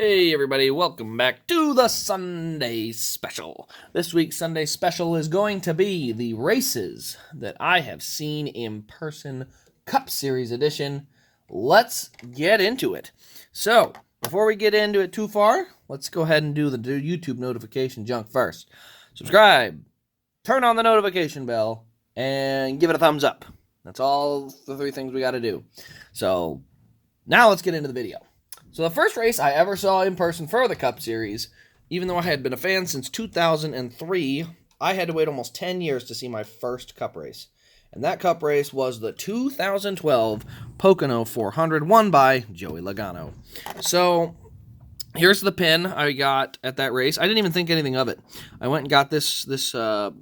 Hey everybody, welcome back to the Sunday Special. This week's Sunday Special is going to be the races that I have seen in person, Cup Series edition. Let's get into it. So, before we get into it too far, let's go ahead and do the YouTube notification junk first. Subscribe, turn on the notification bell, and give it a thumbs up. That's all the three things we got to do. So, now let's get into the video. So the first race I ever saw in person for the Cup Series, even though I had been a fan since 2003, I had to wait almost 10 years to see my first Cup race. And that Cup race was the 2012 Pocono 400, won by Joey Logano. So here's the pin I got at that race. I didn't even think anything of it. I went and got this what am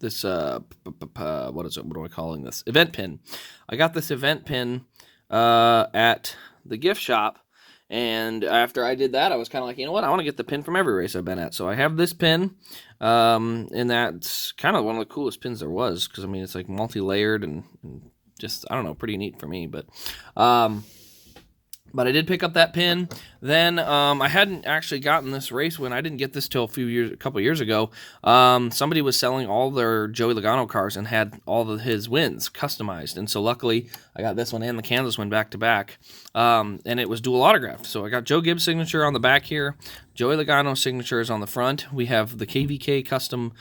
I calling this? Event pin. I got this event pin at the gift shop, and after I did that, I was kind of like, you know what, I want to get the pin from every race I've been at. So I have this pin, and that's kind of one of the coolest pins there was, because I mean it's like multi-layered and just, I don't know, pretty neat for me. But I did pick up that pin. Then I hadn't actually gotten this race win. I didn't get this till a couple years ago. Somebody was selling all their Joey Logano cars and had all of his wins customized. And so luckily, I got this one and the Kansas one back to back. And it was dual autographed. So I got Joe Gibbs' signature on the back here. Joey Logano's signature is on the front. We have the KVK custom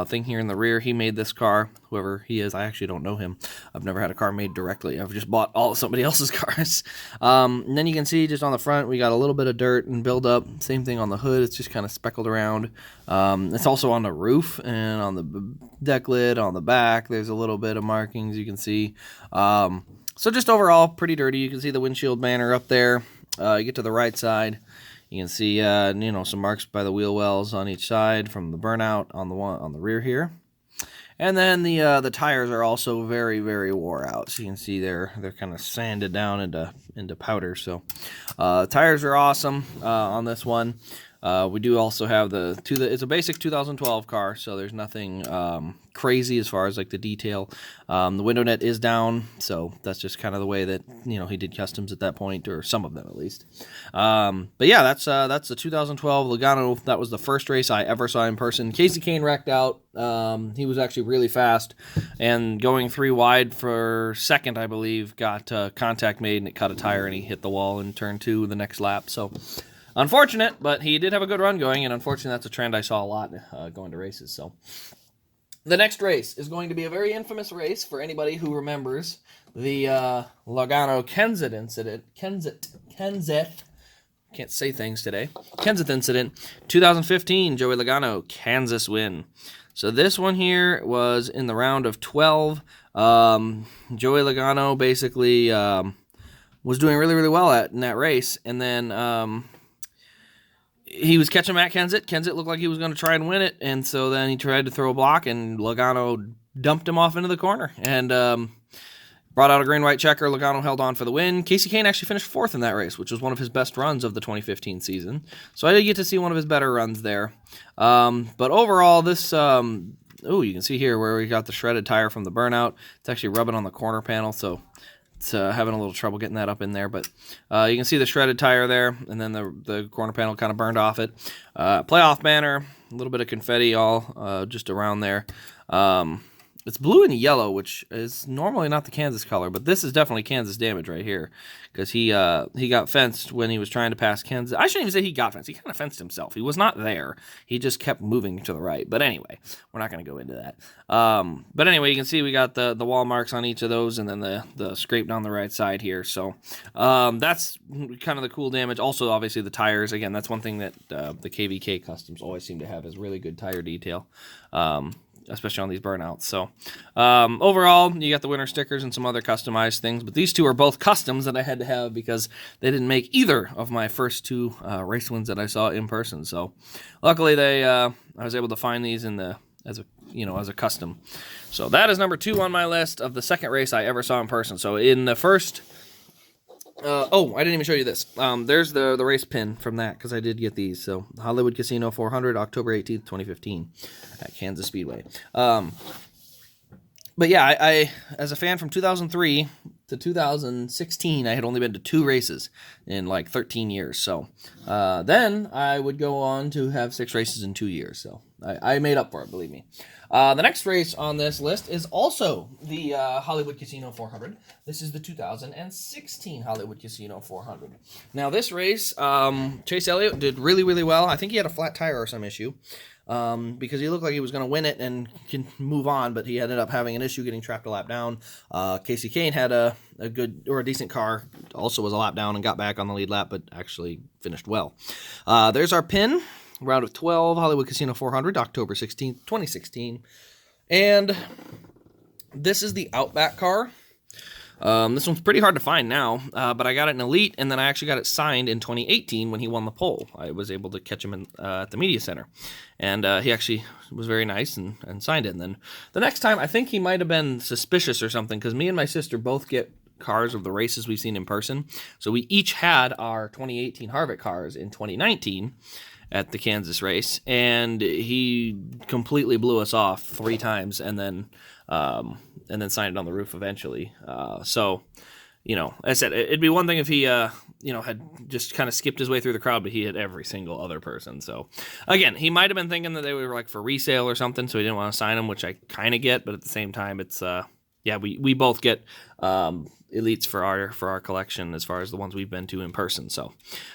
thing here in the rear. He made this car, whoever he is. I actually don't know him. I've never had a car made directly. I've just bought all of somebody else's cars. And then you can see just on the front, we got a little bit of dirt and buildup. Same thing on the hood. It's just kind of speckled around. It's also on the roof and on the deck lid, on the back. There's a little bit of markings you can see. So just overall, pretty dirty. You can see the windshield banner up there. You get to the right side. You can see, some marks by the wheel wells on each side from the burnout on the rear here. And then the tires are also very, very wore out. So you can see they're kind of sanded down into powder. So tires are awesome on this one. We do also have it's a basic 2012 car, so there's nothing crazy as far as like the detail. The window net is down, so that's just kind of the way that he did customs at that point, or some of them at least. But yeah, that's the 2012 Logano. That was the first race I ever saw in person. Casey Kane wrecked out. He was actually really fast, and going 3 wide for second, I believe, got contact made and it cut a tire, and he hit the wall in turn 2 the next lap. So unfortunate, but he did have a good run going, and unfortunately that's a trend I saw a lot going to races. So the next race is going to be a very infamous race for anybody who remembers the Logano Kenseth incident. Kenseth. Can't say things today. Kenseth incident. 2015, Joey Logano, Kansas win. So this one here was in the round of 12. Joey Logano basically was doing really, really well in that race, and then he was catching Matt Kenseth. Kenseth looked like he was going to try and win it, and so then he tried to throw a block, and Logano dumped him off into the corner and brought out a green-white checker. Logano held on for the win. Casey Kane actually finished 4th in that race, which was one of his best runs of the 2015 season. So I did get to see one of his better runs there. But overall, this you can see here where we got the shredded tire from the burnout. It's actually rubbing on the corner panel, so it's having a little trouble getting that up in there, but you can see the shredded tire there, and then the corner panel kind of burned off it. Playoff banner, a little bit of confetti all just around there. It's blue and yellow, which is normally not the Kansas color, but this is definitely Kansas damage right here, because he got fenced when he was trying to pass Kansas. I shouldn't even say he got fenced. He kind of fenced himself. He was not there. He just kept moving to the right. But anyway, we're not going to go into that. But anyway, you can see we got the wall marks on each of those, and then the scrape down the right side here. So that's kind of the cool damage. Also, obviously, the tires. Again, that's one thing that the KVK customs always seem to have, is really good tire detail. Especially on these burnouts. So overall, you got the winter stickers and some other customized things, but these two are both customs that I had to have because they didn't make either of my first 2 race wins that I saw in person. So luckily I was able to find these as a custom. So that is number 2 on my list of the second race I ever saw in person. So in the first I didn't even show you this. There's the race pin from that, because I did get these. So Hollywood Casino 400, October 18th, 2015 at Kansas Speedway. But yeah, I as a fan from 2003 to 2016, I had only been to 2 races in like 13 years. So then I would go on to have 6 races in 2 years. So I made up for it, believe me. The next race on this list is also the Hollywood Casino 400. This is the 2016 Hollywood Casino 400. Now, this race, Chase Elliott did really, really well. I think he had a flat tire or some issue because he looked like he was going to win it and can move on, but he ended up having an issue getting trapped a lap down. Casey Kane had a good or a decent car, also was a lap down and got back on the lead lap, but actually finished well. There's our pin. Round of 12, Hollywood Casino 400, October 16th, 2016. And this is the Outback car. This one's pretty hard to find now, but I got it in Elite, and then I actually got it signed in 2018 when he won the pole. I was able to catch him at the media center, and he actually was very nice and signed it. And then the next time, I think he might have been suspicious or something, because me and my sister both get cars of the races we've seen in person. So we each had our 2018 Harvick cars in 2019 at the Kansas race, and he completely blew us off 3 times, and then signed it on the roof eventually. So, you know, as I said, it'd be one thing if he, had just kind of skipped his way through the crowd, but he hit every single other person. So, again, he might have been thinking that they were like for resale or something, so he didn't want to sign them, which I kind of get, but at the same time, it's we both get Elites for our collection as far as the ones we've been to in person. So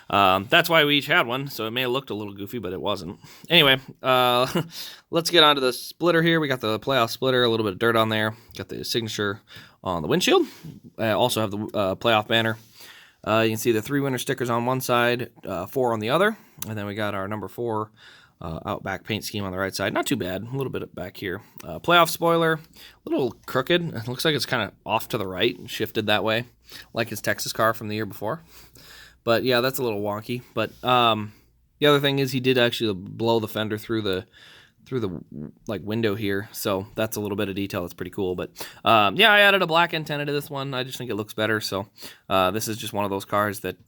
that's why we each had one. So it may have looked a little goofy, but it wasn't. Anyway, let's get on to the splitter here. We got the playoff splitter, a little bit of dirt on there. Got the signature on the windshield. I also have the playoff banner. You can see the 3 winner stickers on one side, 4 on the other. And then we got our number 4 Outback paint scheme on the right side. Not too bad. A little bit back here. Playoff spoiler, a little crooked. It looks like it's kind of off to the right and shifted that way, like his Texas car from the year before. But yeah, that's a little wonky. But the other thing is he did actually blow the fender through the like window here, so that's a little bit of detail that's pretty cool. But yeah, I added a black antenna to this one. I just think it looks better. So this is just one of those cars that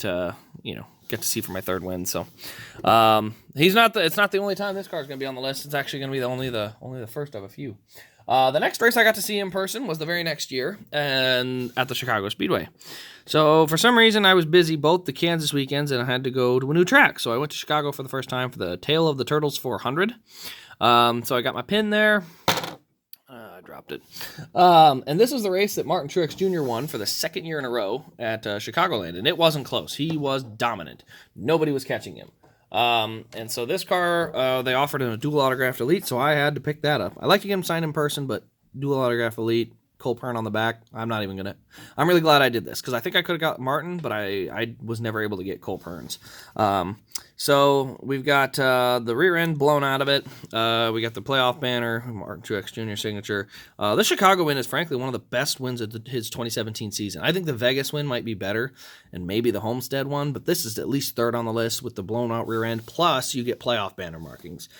get to see for my 3rd win. So it's not the only time this car is going to be on the list. It's actually going to be only the first of a few. The next race I got to see in person was the very next year, and at the Chicago Speedway. So for some reason, I was busy both the Kansas weekends, and I had to go to a new track. So I went to Chicago for the first time for the Tale of the Turtles 400. So I got my pin there. I dropped it. And this was the race that Martin Truex Jr. won for the 2nd year in a row at Chicagoland, and it wasn't close. He was dominant. Nobody was catching him. And so this car, they offered him a dual autographed Elite, so I had to pick that up. I like to get him signed in person, but dual autograph Elite, Cole Pern on the back, I'm really glad I did this, because I think I could have got Martin, but I was never able to get Cole Pern's. So we've got the rear end blown out of it. We got the playoff banner, Martin Truex Jr. signature. The Chicago win is frankly one of the best wins of his 2017 season. I think the Vegas win might be better, and maybe the Homestead one, but this is at least 3rd on the list with the blown out rear end, plus you get playoff banner markings.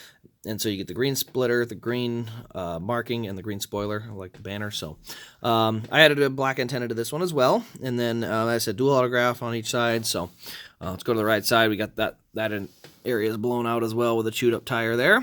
And so you get the green splitter, the green marking, and the green spoiler, like the banner. So I added a black antenna to this one as well. And then, as I said, dual autograph on each side. So let's go to the right side. We got that area is blown out as well with a chewed up tire there.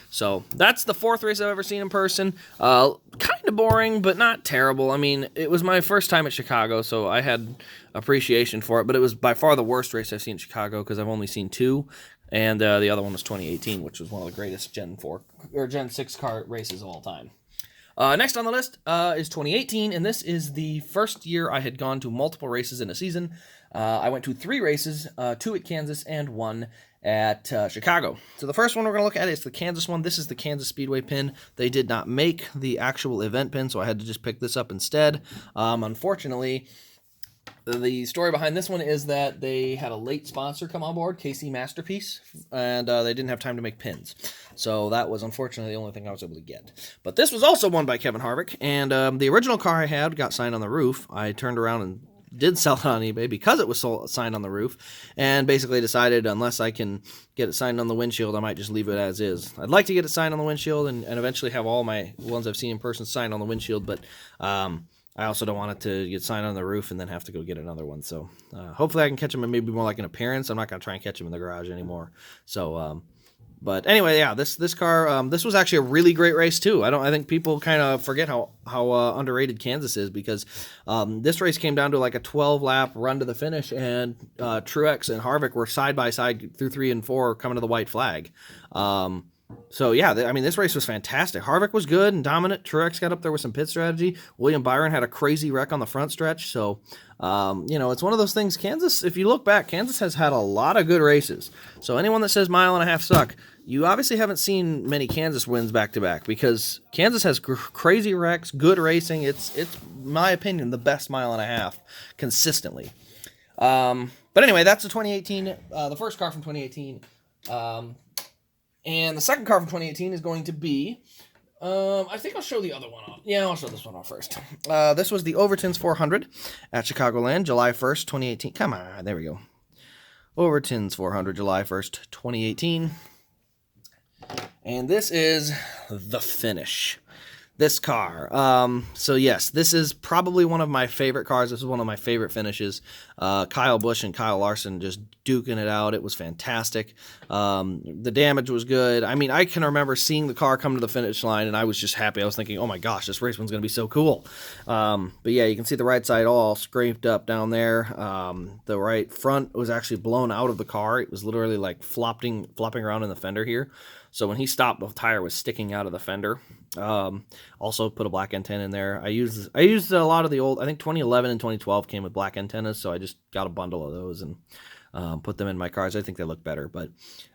So that's the 4th race I've ever seen in person. Kind of boring, but not terrible. I mean, it was my first time at Chicago, so I had appreciation for it. But it was by far the worst race I've seen in Chicago, because I've only seen 2. And the other one was 2018, which was one of the greatest Gen 4 or Gen 6 car races of all time. Next on the list is 2018, and this is the first year I had gone to multiple races in a season. I went to 3 races, 2 at Kansas and 1 at Chicago. So the first one we're going to look at is the Kansas one. This is the Kansas Speedway pin. They did not make the actual event pin, so I had to just pick this up instead. Unfortunately, the story behind this one is that they had a late sponsor come on board, KC Masterpiece, and they didn't have time to make pins. So that was unfortunately the only thing I was able to get. But this was also won by Kevin Harvick, and the original car I had got signed on the roof. I turned around and did sell it on eBay because it was signed on the roof, and basically decided unless I can get it signed on the windshield, I might just leave it as is. I'd like to get it signed on the windshield and eventually have all my ones I've seen in person signed on the windshield, but I also don't want it to get signed on the roof and then have to go get another one. So hopefully I can catch them in maybe more like an appearance. I'm not going to try and catch them in the garage anymore. So But anyway, yeah, this car, this was actually a really great race too. I think people kind of forget how underrated Kansas is, because this race came down to like a 12 lap run to the finish, and Truex and Harvick were side by side through 3 and 4 coming to the white flag. So yeah, I mean, this race was fantastic. Harvick was good and dominant. Truex got up there with some pit strategy. William Byron had a crazy wreck on the front stretch. So, it's one of those things. Kansas, if you look back, Kansas has had a lot of good races. So anyone that says mile and a half suck, you obviously haven't seen many Kansas wins back to back, because Kansas has crazy wrecks, good racing. It's my opinion, the best mile and a half consistently. But anyway, that's the 2018, the first car from 2018. And the second car from 2018 is going to be, I think I'll show the other one off. Yeah, I'll show this one off first. This was the Overton's 400 at Chicagoland, July 1st, 2018. Come on, there we go. Overton's 400, July 1st, 2018. And this is the finish. This car. So yes, this is probably one of my favorite cars. This is one of my favorite finishes. Kyle Busch and Kyle Larson just duking it out. It was fantastic. The damage was good. I mean, I can remember seeing the car come to the finish line, and I was just happy. I was thinking, oh my gosh, this race one's going to be so cool. But yeah, you can see the right side all scraped up down there. The right front was actually blown out of the car. It was literally like flopping around in the fender here. So when he stopped, the tire was sticking out of the fender. Also put a black antenna in there. I used a lot of the old, I think 2011 and 2012 came with black antennas, so I just got a bundle of those and put them in my cars. I think they look better. But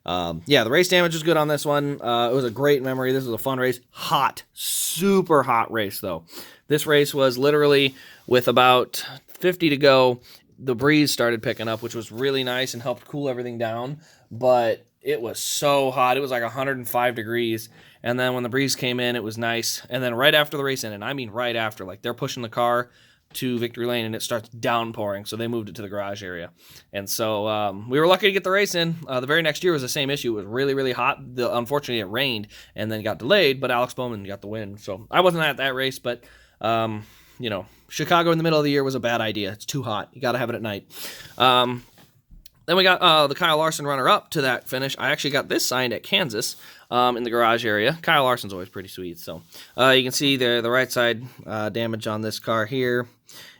yeah, the race damage is good on this one. It was a great memory. This was a fun race. Hot, super hot race, though. This race was literally with about 50 to go. The breeze started picking up, which was really nice and helped cool everything down. But it was so hot. It was like 105 degrees. And then when the breeze came in, it was nice. And then right after the race ended, and I mean right after, like they're pushing the car to victory lane and it starts downpouring. So they moved it to the garage area. And so we were lucky to get the race in. The very next year was the same issue. It was really, really hot. Unfortunately, it rained and then got delayed, but Alex Bowman got the win. So I wasn't at that race, but Chicago in the middle of the year was a bad idea. It's too hot. You got to have it at night. Then we got the Kyle Larson runner-up to that finish. I actually got this signed at Kansas in the garage area. Kyle Larson's always pretty sweet. So you can see the right side damage on this car here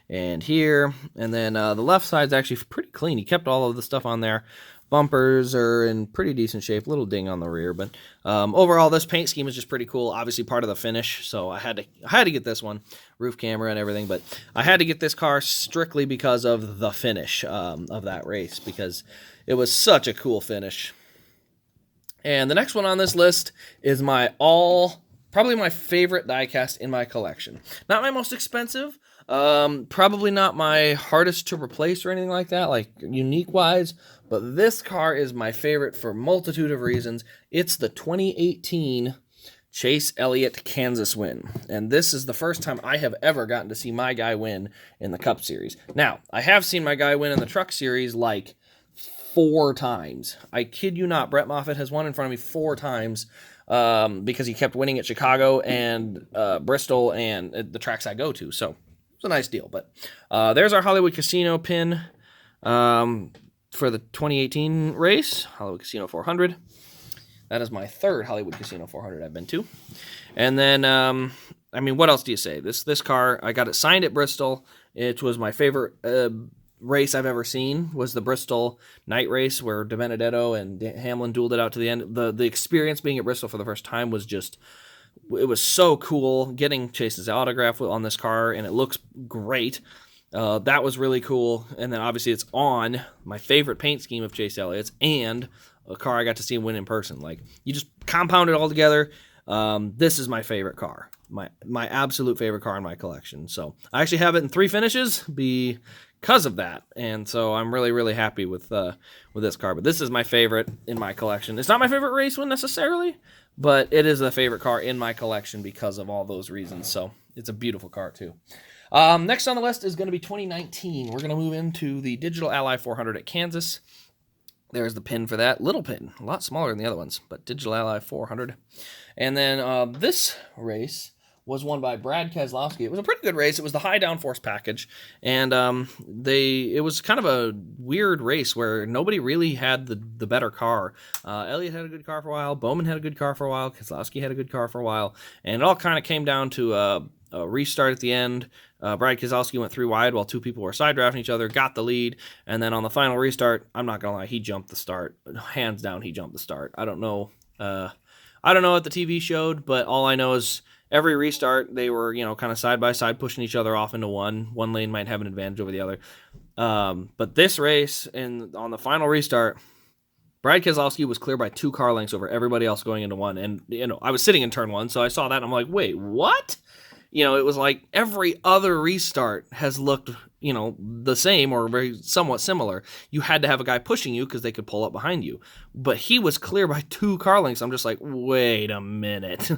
and here. And then the left side's actually pretty clean. He kept all of the stuff on there. Bumpers are in pretty decent shape. Little ding on the rear. But overall, this paint scheme is just pretty cool. Obviously part of the finish. So I had to get this one. Roof camera and everything. But I had to get this car strictly because of the finish of that race. Because it was such a cool finish. And the next one on this list is probably my favorite diecast in my collection. Not my most expensive. Probably not my hardest to replace or anything like that, like unique wise, but this car is my favorite for a multitude of reasons. It's the 2018 Chase Elliott Kansas win. And this is the first time I have ever gotten to see my guy win in the Cup Series. Now, I have seen my guy win in the Truck Series like 4 times. I kid you not, Brett Moffitt has won in front of me 4 times because he kept winning at Chicago and Bristol and the tracks I go to. So it's a nice deal. But there's our Hollywood Casino pin for the 2018 race, Hollywood Casino 400. That is my 3rd Hollywood Casino 400 I've been to. And then, what else do you say? This car, I got it signed at Bristol. It was my favorite race I've ever seen, was the Bristol night race where DiBenedetto and Hamlin dueled it out to the end. The experience being at Bristol for the first time was just... It was so cool getting Chase's autograph on this car, and it looks great. That was really cool. And then obviously it's on my favorite paint scheme of Chase Elliott's and a car I got to see him win in person. Like, you just compound it all together. This is my favorite car. My absolute favorite car in my collection. So I actually have it in 3 finishes because of that. And so I'm really, really happy with this car. But this is my favorite in my collection. It's not my favorite race one necessarily, but it is a favorite car in my collection because of all those reasons. So it's a beautiful car too. Next on the list is going to be 2019. We're going to move into the Digital Ally 400 at Kansas. There's the pin for that. Little pin. A lot smaller than the other ones, but Digital Ally 400. And then this race was won by Brad Keselowski. It was a pretty good race. It was the high downforce package, and it was kind of a weird race where nobody really had the better car. Elliott had a good car for a while. Bowman had a good car for a while. Keselowski had a good car for a while, and it all kind of came down to a restart at the end. Brad Keselowski went 3 wide while 2 people were side drafting each other, got the lead, and then on the final restart, I'm not gonna lie, he jumped the start. Hands down, he jumped the start. I don't know what the TV showed, but all I know is every restart, they were, kind of side by side pushing each other off into one. One lane might have an advantage over the other. But this race, and on the final restart, Brad Keselowski was clear by 2 car lengths over everybody else going into one. And, I was sitting in turn 1, so I saw that, and I'm like, wait, what? It was like every other restart has looked, the same or very somewhat similar. You had to have a guy pushing you because they could pull up behind you. But he was clear by 2 car lengths. I'm just like, wait a minute.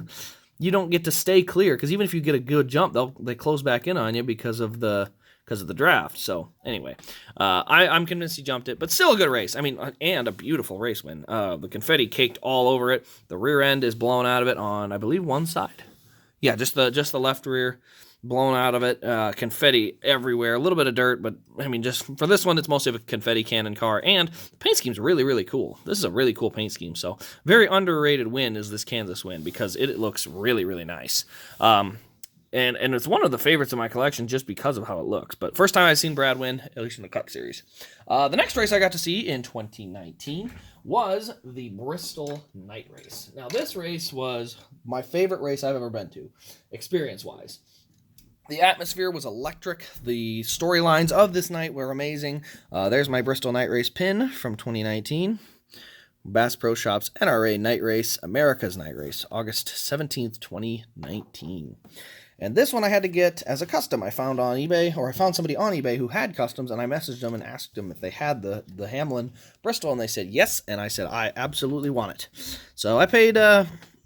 You don't get to stay clear because even if you get a good jump, they close back in on you because of the draft. So anyway, I'm convinced he jumped it, but still a good race. I mean, and a beautiful race win. The confetti caked all over it. The rear end is blown out of it on, I believe, one side. Yeah, just the left rear blown out of it. Confetti everywhere. A little bit of dirt, but I mean, just for this one, it's mostly a confetti cannon car. And the paint scheme's really, really cool. This is a really cool paint scheme. So very underrated win is this Kansas win because it looks really, really nice. And it's one of the favorites in my collection just because of how it looks. But first time I've seen Brad win, at least in the Cup Series. The next race I got to see in 2019 was the Bristol Night Race. Now, this race was my favorite race I've ever been to, experience-wise. The atmosphere was electric. The storylines of this night were amazing. There's my Bristol Night Race pin from 2019. Bass Pro Shops NRA Night Race, America's Night Race, August 17th, 2019. And this one I had to get as a custom. I found on eBay, or I found somebody on eBay who had customs, and I messaged them and asked them if they had the Hamlin Bristol, and they said yes, and I said I absolutely want it. So I paid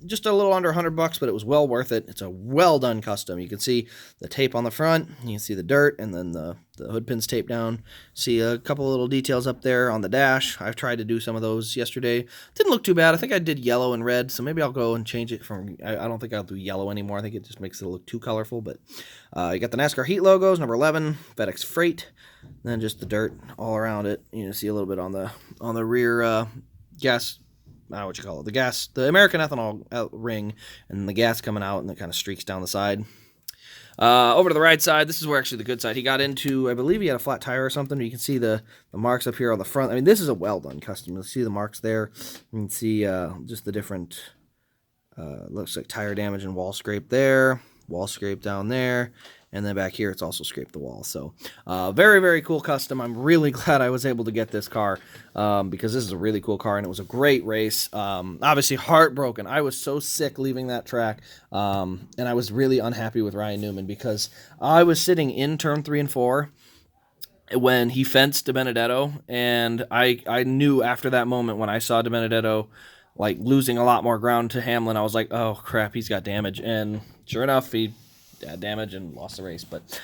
just a little under $100, but it was well worth it. It's a well-done custom. You can see the tape on the front, you can see the dirt, and then the hood pins taped down. See a couple little details up there on the dash. I've tried to do some of those yesterday. Didn't look too bad. I think I did yellow and red, so maybe I'll go and change it from, I don't think I'll do yellow anymore. I think it just makes it look too colorful, but you got the NASCAR Heat logos, number 11, FedEx Freight, then just the dirt all around it. You can see a little bit on the rear gas, the American ethanol ring, and the gas coming out, and it kind of streaks down the side. Over to the right side, this is where actually the good side. He got into, I believe he had a flat tire or something. You can see the marks up here on the front. I mean, this is a well-done custom. You'll see the marks there. You can see just the different, looks like tire damage and wall scrape there, wall scrape down there, and then back here it's also scraped the wall. So very, very cool custom. I'm really glad I was able to get this car because this is a really cool car, and it was a great race. Obviously heartbroken. I was so sick leaving that track, and I was really unhappy with Ryan Newman because I was sitting in turn 3 and 4 when he fenced DiBenedetto, and I knew after that moment when I saw DiBenedetto like losing a lot more ground to Hamlin, I was like, oh crap, he's got damage. And sure enough, he had damage and lost the race. But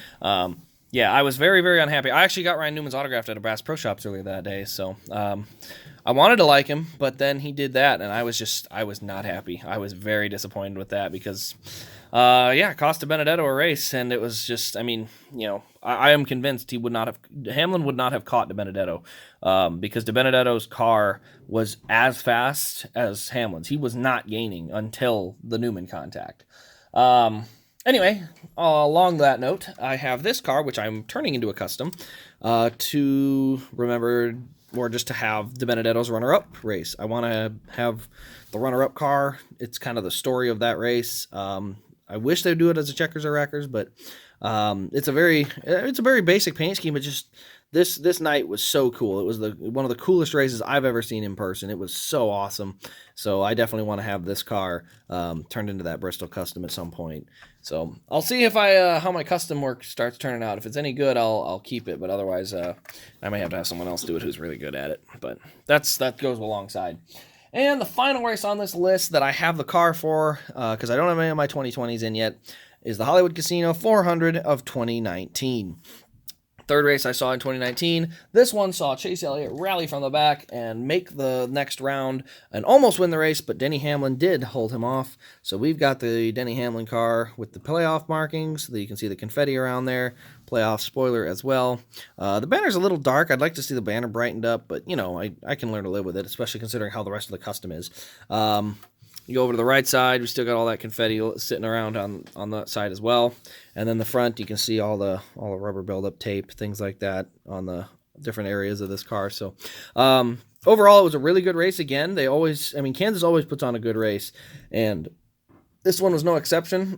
yeah, I was very, very unhappy. I actually got Ryan Newman's autographed at a Bass Pro Shops earlier that day, so I wanted to like him, but then he did that, and I was not happy. I was very disappointed with that because it cost DiBenedetto a race, and it was just, I mean, I am convinced Hamlin would not have caught DiBenedetto because DiBenedetto's car was as fast as Hamlin's. He was not gaining until the Newman contact. Anyway, along that note, I have this car, which I'm turning into a custom, to remember, or just to have DiBenedetto's runner-up race. I want to have the runner-up car. It's kind of the story of that race. I wish they'd do it as a checkers or rackers, but it's a very basic paint scheme. But just this night was so cool. It was one of the coolest races I've ever seen in person. It was so awesome. So I definitely want to have this car turned into that Bristol custom at some point. So I'll see if how my custom work starts turning out. If it's any good, I'll keep it. But otherwise, I may have to have someone else do it who's really good at it. But that goes alongside. And the final race on this list that I have the car for, because I don't have any of my 2020s in yet, is the Hollywood Casino 400 of 2019. Third race I saw in 2019. This one saw Chase Elliott rally from the back and make the next round and almost win the race, but Denny Hamlin did hold him off. So we've got the Denny Hamlin car with the playoff markings. You can see the confetti around there. Playoff spoiler as well. The banner's a little dark. I'd like to see the banner brightened up, but, you know, I can learn to live with it, especially considering how the rest of the custom is. You go over to the right side, we still got all that confetti sitting around on that side as well. And then the front, you can see all the rubber buildup tape, things like that on the different areas of this car. So overall, it was a really good race again. Kansas always puts on a good race, and this one was no exception.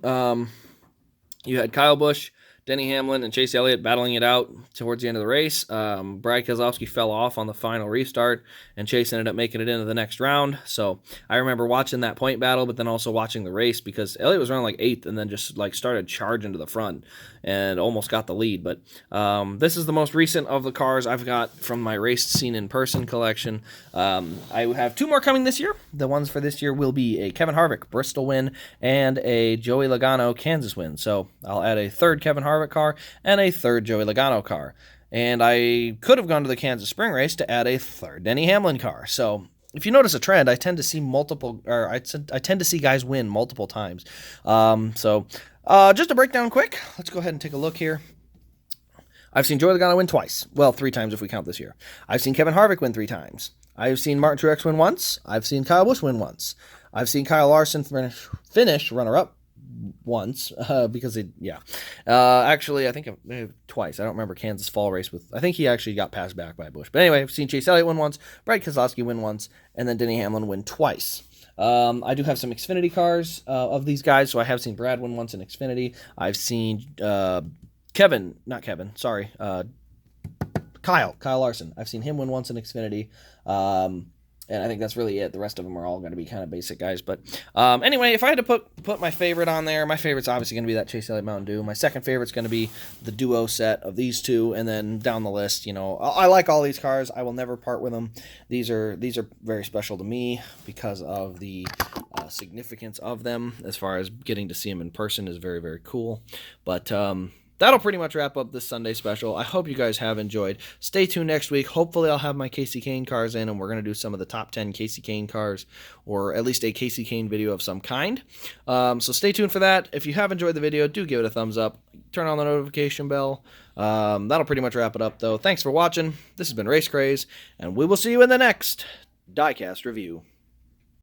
You had Kyle Busch, Denny Hamlin, and Chase Elliott battling it out towards the end of the race. Brad Keselowski fell off on the final restart, and Chase ended up making it into the next round. So I remember watching that point battle, but then also watching the race because Elliott was running like 8th and then just like started charging to the front and almost got the lead. But this is the most recent of the cars I've got from my race seen in person collection. I have 2 more coming this year. The ones for this year will be a Kevin Harvick Bristol win and a Joey Logano Kansas win. So I'll add a 3rd Kevin Harvick car and a 3rd Joey Logano car. And I could have gone to the Kansas Spring Race to add a 3rd Denny Hamlin car. So if you notice a trend, I tend to see I tend to see guys win multiple times. Just to break down quick, let's go ahead and take a look here. I've seen Joey Logano win twice. Well, 3 times if we count this year. I've seen Kevin Harvick win 3 times. I've seen Martin Truex win once. I've seen Kyle Busch win once. I've seen Kyle Larson finish runner-up once actually I think maybe twice. I don't remember Kansas fall race I think he actually got passed back by Busch. But anyway, I've seen Chase Elliott win once, Brad Keselowski win once, and then Denny Hamlin win twice. I do have some Xfinity cars of these guys, so I have seen Brad win once in Xfinity. I've seen Kyle Larson. I've seen him win once in Xfinity. And I think that's really it. The rest of them are all going to be kind of basic guys. But anyway, if I had to put my favorite on there, my favorite's obviously going to be that Chase Elliott Mountain Dew. My second favorite's going to be the duo set of these 2. And then down the list, you know, I like all these cars. I will never part with them. These are very special to me because of the significance of them. As far as getting to see them in person is very, very cool. But that'll pretty much wrap up this Sunday special. I hope you guys have enjoyed. Stay tuned next week. Hopefully I'll have my Casey Kane cars in, and we're going to do some of the top 10 Casey Kane cars, or at least a Casey Kane video of some kind. So stay tuned for that. If you have enjoyed the video, do give it a thumbs up. Turn on the notification bell. That'll pretty much wrap it up, though. Thanks for watching. This has been Racecraze, and we will see you in the next diecast review.